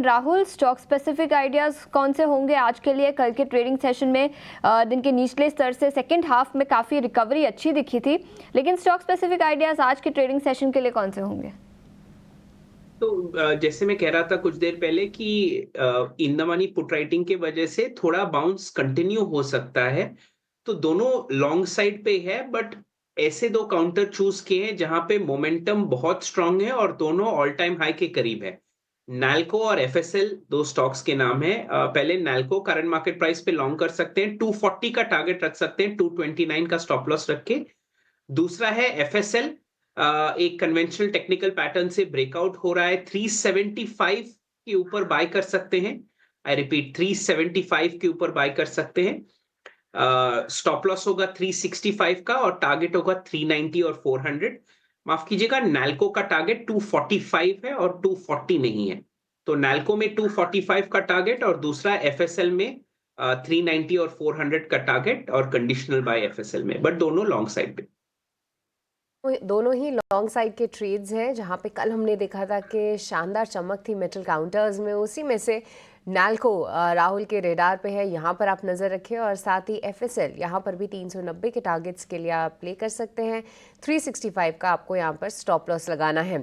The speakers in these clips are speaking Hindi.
राहुल, स्टॉक स्पेसिफिक आइडियाज कौन से होंगे आज के लिए? कल के ट्रेडिंग सेशन में दिन के निचले स्तर से सेकंड हाफ में काफ़ी रिकवरी अच्छी दिखी थी, लेकिन स्टॉक स्पेसिफिक आइडियाज आज के ट्रेडिंग सेशन के लिए कौन से होंगे? तो जैसे मैं कह रहा था कुछ देर पहले कि in the money put writing के वजह से थोड़ा बाउंस कंटिन्यू हो सकता है। तो दोनों लॉन्ग साइड पे है, बट ऐसे दो काउंटर चूज किए हैं जहां पे मोमेंटम बहुत स्ट्रांग है और दोनों ऑल टाइम हाई के करीब है। नैल्को और एफएसएल दो स्टॉक्स के नाम है। पहले नैल्को करंट मार्केट प्राइस पे लॉन्ग कर सकते हैं, 240 का टारगेट रख सकते हैं, 229 का स्टॉप लॉस रख के। दूसरा है एफएसएल, एक कन्वेंशनल टेक्निकल पैटर्न से ब्रेकआउट हो रहा है, 375 के ऊपर बाय कर सकते हैं। आई रिपीट, 375 के ऊपर बाय कर सकते हैं। स्टॉप लॉस होगा 365 का और टारगेट होगा 390 और 400। माफ कीजिएगा, नैल्को का टारगेट 245 है और 240 नहीं है। तो नैल्को में 245 का टारगेट और दूसरा एफएसएल में 390 और 400 का टारगेट और कंडीशनल बाय एफएसएल में, बट दोनों लॉन्ग साइड पे। दोनों ही लॉन्ग साइड के ट्रेड्स हैं, जहां पे कल हमने देखा था कि शानदार चमक थी मेटल काउंटर्स में। उसी में से नैल्को राहुल के रेडार पे है, यहाँ पर आप नज़र रखें। और साथ ही एफएसएल, यहाँ पर भी 390 के टारगेट्स के लिए आप प्ले कर सकते हैं। 365 का आपको यहाँ पर स्टॉप लॉस लगाना है।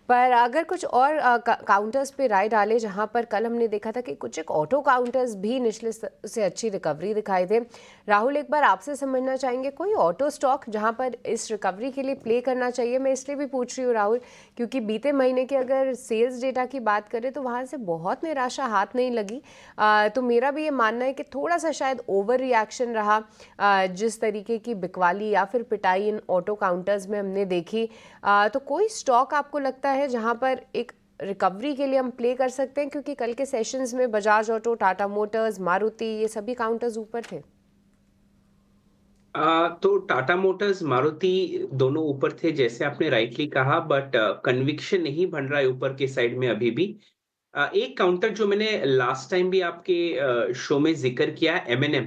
पर अगर कुछ और काउंटर्स पे राय डालें, जहाँ पर कल हमने देखा था कि कुछ एक ऑटो काउंटर्स भी निचले से अच्छी रिकवरी दिखाई दे। राहुल, एक बार आपसे समझना चाहेंगे कोई ऑटो स्टॉक जहाँ पर इस रिकवरी के लिए प्ले करना चाहिए? मैं इसलिए भी पूछ रही हूँ राहुल, क्योंकि बीते महीने के अगर सेल्स डेटा की बात करें तो वहाँ से बहुत निराशा हाथ नहीं लगी। तो मेरा भी ये मानना है कि थोड़ा सा शायद ओवर रिएक्शन रहा, जिस तरीके की बिकवाली या फिर पिटाई इन ऑटो काउंटर्स में हमने देखी। तो कोई स्टॉक आपको लगता है जहां पर एक रिकवरी के लिए हम प्ले कर सकते हैं? क्योंकि कल के सेशंस में बजाज ऑटो, टाटा मोटर्स, मारुति, ये सभी काउंटर्स ऊपर थे। तो टाटा मोटर्स, मारुति दोनों ऊपर थे जैसे आपने राइटली कहा, बट कन्विक्शन नहीं बन रहा है ऊपर के साइड में अभी भी। एक काउंटर जो मैंने लास्ट टाइम भी आपके शो में जिक्र किया, एमएनएम।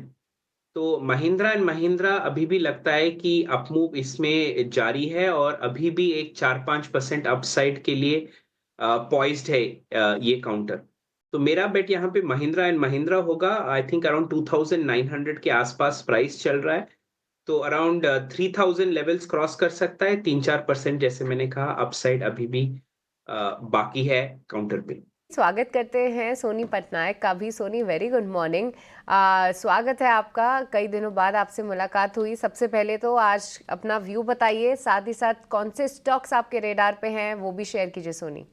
तो महिंद्रा एंड महिंद्रा अभी भी लगता है कि अपमूव इसमें जारी है और अभी भी एक 4-5% अपसाइड के लिए पॉइज्ड है ये काउंटर। तो मेरा बेट यहाँ पे महिंद्रा एंड महिंद्रा होगा। आई थिंक अराउंड 2900 के आसपास प्राइस चल रहा है, तो अराउंड 3000 लेवल्स क्रॉस कर सकता है। 3-4% जैसे मैंने कहा अपसाइड अभी भी बाकी है काउंटर पे। स्वागत करते हैं सोनी पटनायक का भी। Soni, very good morning. स्वागत है आपका। कई दिनों बाद आपसे मुलाकात हुई। सबसे पहले तो आज अपना व्यू बताइए, साथ ही साथ कौन से स्टॉक्स आपके रेडार पे हैं वो भी शेयर कीजिए सोनी।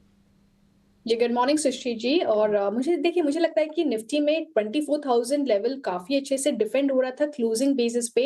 जी, गुड मॉर्निंग सृष्टि जी। और मुझे लगता है कि निफ्टी में 24,000 लेवल काफी अच्छे से डिफेंड हो रहा था क्लोजिंग बेसिस पे।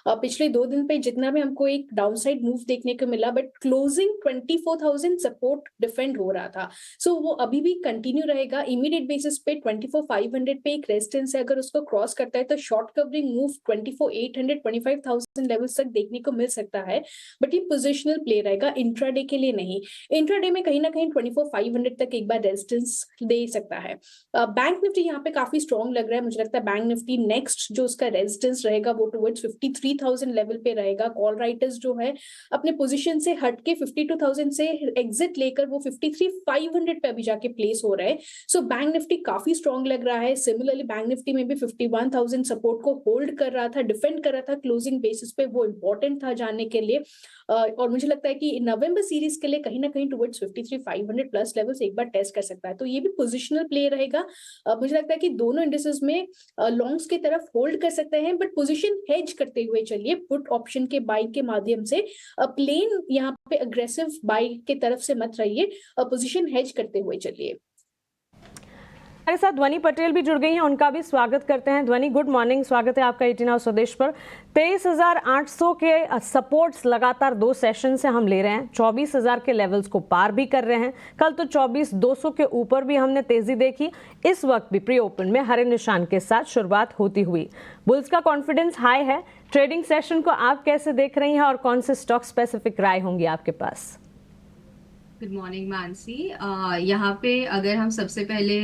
पिछले 2 दिन पे जितना भी हमको एक डाउनसाइड मूव देखने को मिला, बट क्लोजिंग 24,000 सपोर्ट डिफेंड हो रहा था। सो वो अभी भी कंटिन्यू रहेगा। इमीडिएट बेसिस पे 24,500 पे एक रेजिस्टेंस है, अगर उसको क्रॉस करता है तो शॉर्ट कवरिंग मूव 24,800 25,000 लेवल्स तक देखने को मिल सकता है। बट ये पोजिशनल प्ले रहेगा, इंट्राडे के लिए नहीं। इंट्राडे में कहीं ना कहीं 24,500 तक एक बार रेजिस्टेंस दे सकता है। बैंक निफ्टी यहाँ पे काफी स्ट्रॉन्ग लग रहा है। मुझे लगता है बैंक निफ्टी नेक्स्ट जो उसका रेजिस्टेंस रहेगा वो टुवर्ड्स 53,000 लेवल पे रहेगा। कॉल राइटर्स जो है अपने पोजीशन से हटके 52,000 से एग्जिट लेकर वो 53,500 पे अभी जाके प्लेस हो रहा है। सो बैंक निफ्टी काफी स्ट्रॉन्ग लग रहा है। सिमिलरली बैंक निफ्टी में भी 51,000 सपोर्ट को होल्ड कर रहा था, डिफेंड कर रहा था क्लोजिंग बेसिस पे। वो इंपॉर्टेंट था जानने के लिए। और मुझे लगता है कि नवंबर सीरीज के लिए कहीं ना कहीं टुवर्ड्स 53,500 प्लस लेवल्स एक बार टेस्ट कर सकता है। तो ये भी पोजिशनल प्ले रहेगा। मुझे लगता है कि दोनों इंडिसेस में लॉन्ग्स की तरफ होल्ड कर सकते हैं, बट पोजीशन हेज करते हुए चलिए। पुट ऑप्शन के बाई के माध्यम से प्लेन यहाँ पे अग्रेसिव बाई के तरफ से मत रहिए, पोजीशन हेज करते हुए चलिए। हमारे साथ ध्वनि पटेल भी जुड़ गई हैं, उनका भी स्वागत करते हैं। ध्वनि, गुड मॉर्निंग, स्वागत है आपका 18 आवर स्वदेश पर। 23,800 के सपोर्ट्स लगातार 2 सेशन से हम ले रहे हैं, 24,000 के लेवल्स को पार भी कर रहे हैं। कल तो 24,200 के ऊपर भी हमने तेजी देखी। इस वक्त भी प्री ओपन में हरे निशान के साथ शुरुआत होती हुई बुल्स का कॉन्फिडेंस हाई है। ट्रेडिंग सेशन को आप कैसे देख रही हैं और कौन से स्टॉक स्पेसिफिक राय होंगी आपके पास? Good morning Mansi. यहाँ पे अगर हम सबसे पहले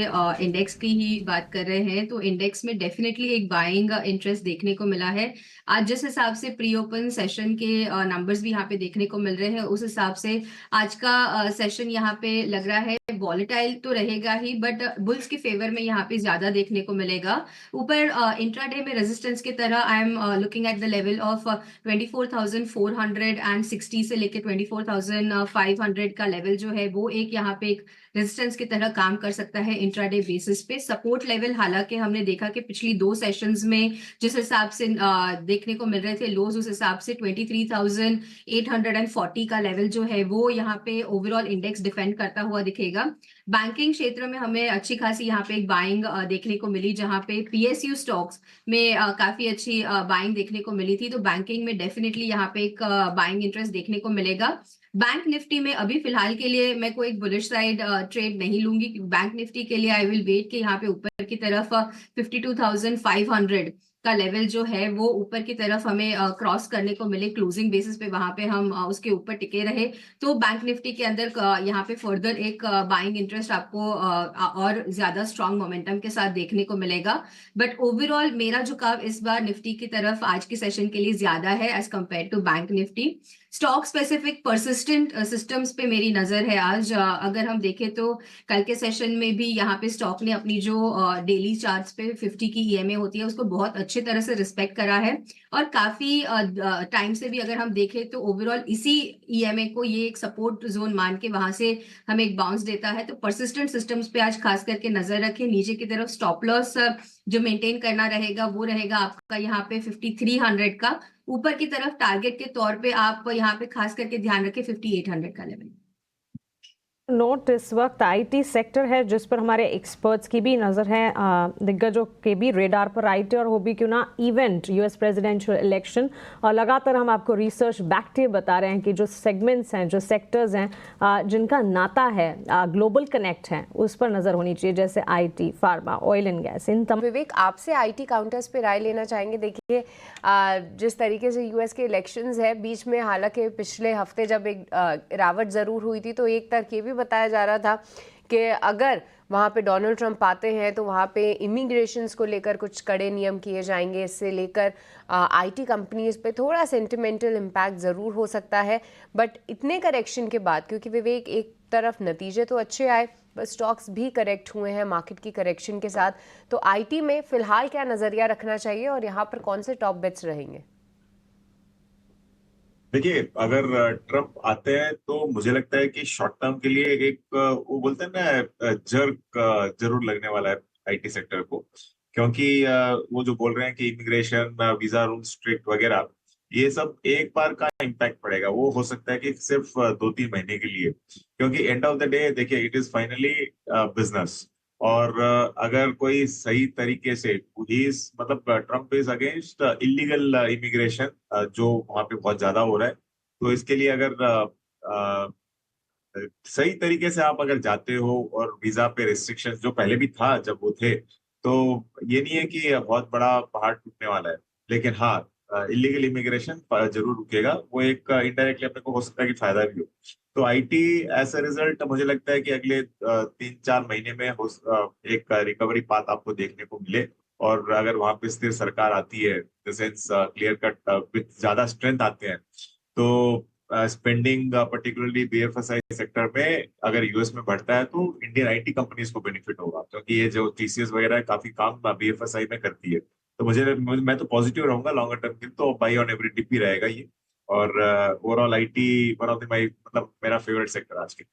इंडेक्स की ही बात कर रहे हैं तो इंडेक्स में डेफिनेटली एक बाइंग इंटरेस्ट देखने को मिला है। आज जिस हिसाब से प्री ओपन सेशन के नंबर्स भी यहाँ पे देखने को मिल रहे हैं उस हिसाब से आज का सेशन यहाँ पे लग रहा है वॉलेटाइल तो रहेगा ही, बट बुल्स के फेवर में यहाँ पे ज्यादा देखने को मिलेगा। ऊपर इंट्राडे में रेजिस्टेंस की तरह I am looking at the level of 24,460 से लेकर 24,500 का लेवल जो है वो एक यहाँ पे एक रेजिस्टेंस की तरह काम कर सकता है इंट्राडे बेसिस पे। सपोर्ट लेवल हालांकि हमने देखा कि पिछली दो सेशंस में जिस हिसाब से देखने को मिल रहे थे लोज, उस हिसाब से 23,840 का लेवल जो है वो यहाँ पे ओवरऑल इंडेक्स डिफेंड करता हुआ दिखेगा। बैंकिंग क्षेत्र में हमें अच्छी खासी यहाँ पे एक बाइंग देखने को मिली, जहाँ पे पीएसयू स्टॉक्स में काफी अच्छी बाइंग देखने को मिली थी। तो बैंकिंग में डेफिनेटली यहाँ पे एक बाइंग इंटरेस्ट देखने को मिलेगा। बैंक निफ्टी में अभी फिलहाल के लिए मैं कोई बुलिश साइड ट्रेड नहीं लूंगी। बैंक निफ्टी के लिए आई विल वेट कि यहाँ पे ऊपर की तरफ 52,500 का लेवल जो है वो ऊपर की तरफ हमें क्रॉस करने को मिले क्लोजिंग बेसिस पे, वहां पे हम उसके ऊपर टिके रहे तो बैंक निफ्टी के अंदर यहाँ पे फर्दर एक बाइंग इंटरेस्ट आपको और ज्यादा स्ट्रॉन्ग मोमेंटम के साथ देखने को मिलेगा। बट ओवरऑल मेरा झुकाव इस बार निफ्टी की तरफ आज के सेशन के लिए ज्यादा है as compare to bank Nifty. Stock specific persistent systems पे मेरी नजर है आज। अगर हम देखें तो कल के सेशन में भी यहाँ पे स्टॉक ने अपनी जो डेली चार्ट्स पे 50 की ईएमए होती है उसको बहुत अच्छी तरह से रिस्पेक्ट करा है और काफी टाइम से भी अगर हम देखें तो ओवरऑल इसी ईएमए को ये एक सपोर्ट जोन मान के वहां से हमें एक बाउंस देता है। तो परसिस्टेंट सिस्टम्स पे आज खास करके नजर रखें। नीचे की तरफ स्टॉप लॉस जो मेंटेन करना रहेगा वो रहेगा आपका यहाँ पे 5300 का। ऊपर की तरफ टारगेट के तौर पे आप यहाँ पे खास करके ध्यान रखें 5800 का लेवल। नोट इस वक्त आईटी सेक्टर है जिस पर हमारे एक्सपर्ट्स की भी नज़र है, दिग्गजों के भी रेडार पर आईटी और वो भी क्यों ना इवेंट यूएस प्रेसिडेंशियल इलेक्शन। और लगातार हम आपको रिसर्च बैक्टिव बता रहे हैं कि जो सेगमेंट्स हैं, जो सेक्टर्स हैं जिनका नाता है, ग्लोबल कनेक्ट है, उस पर नज़र होनी चाहिए, जैसे IT, pharma, oil and gas, इन तमाम। विवेक, आपसे आईटी काउंटर्स पे राय लेना चाहेंगे। देखिए जिस तरीके से यूएस के इलेक्शंस है, बीच में हालांकि पिछले हफ्ते जब एक गिरावट ज़रूर हुई थी तो एक तर्क ये भी बताया जा रहा था कि अगर वहाँ पे डोनाल्ड ट्रंप आते हैं तो वहाँ पे इमिग्रेशंस को लेकर कुछ कड़े नियम किए जाएंगे। इससे लेकर आईटी कंपनीज पे थोड़ा सेंटिमेंटल इम्पैक्ट ज़रूर हो सकता है। बट इतने करेक्शन के बाद, क्योंकि विवेक एक तरफ नतीजे तो अच्छे आए बस स्टॉक्स भी करेक्ट हुए हैं मार्केट की करेक्शन के साथ, तो आईटी में फ़िलहाल क्या नज़रिया रखना चाहिए और यहाँ पर कौन से टॉप बेट्स रहेंगे? देखिए, अगर ट्रम्प आते हैं तो मुझे लगता है कि शॉर्ट टर्म के लिए एक वो बोलते हैं ना जर्क जरूर लगने वाला है आईटी सेक्टर को, क्योंकि वो जो बोल रहे हैं कि इमिग्रेशन, वीजा रूल स्ट्रिक्ट वगैरह, ये सब एक बार का इम्पैक्ट पड़ेगा। वो हो सकता है कि सिर्फ 2-3 महीने के लिए, क्योंकि एंड ऑफ द डे देखिए इट इज फाइनली बिजनेस। और अगर कोई सही तरीके से मतलब Trump is against illegal immigration जो वहां पे बहुत ज्यादा हो रहा है, तो इसके लिए अगर सही तरीके से आप अगर जाते हो और वीजा पे रिस्ट्रिक्शन जो पहले भी था जब वो थे, तो ये नहीं है कि बहुत बड़ा पहाड़ टूटने वाला है। लेकिन हाँ, इलीगल इमिग्रेशन जरूर रुकेगा। वो एक इनडायरेक्टली अपने को हो सकता है कि फायदा भी हो। तो आईटी एज अ रिजल्ट मुझे लगता है कि अगले 3-4 महीने में एक रिकवरी पाथ आपको देखने को मिले। और अगर वहां पे स्थिर सरकार आती है, in sense clear cut with ज्यादा स्ट्रेंथ आते हैं, तो स्पेंडिंग पर्टिकुलरली बीएफएसआई सेक्टर में अगर यूएस में बढ़ता है तो इंडियन आईटी कंपनीज को बेनिफिट होगा, क्योंकि ये जो टीसीएस वगैरह है काफी काम बीएफएसआई में करती है। तो मैं तो पॉजिटिव रहूंगा लॉन्गर टर्म के, तो बाई ऑन एवरी डिप ही रहेगा ये। और overall IT one of the my मतलब मेरा फेवरेट सेक्टर आज के।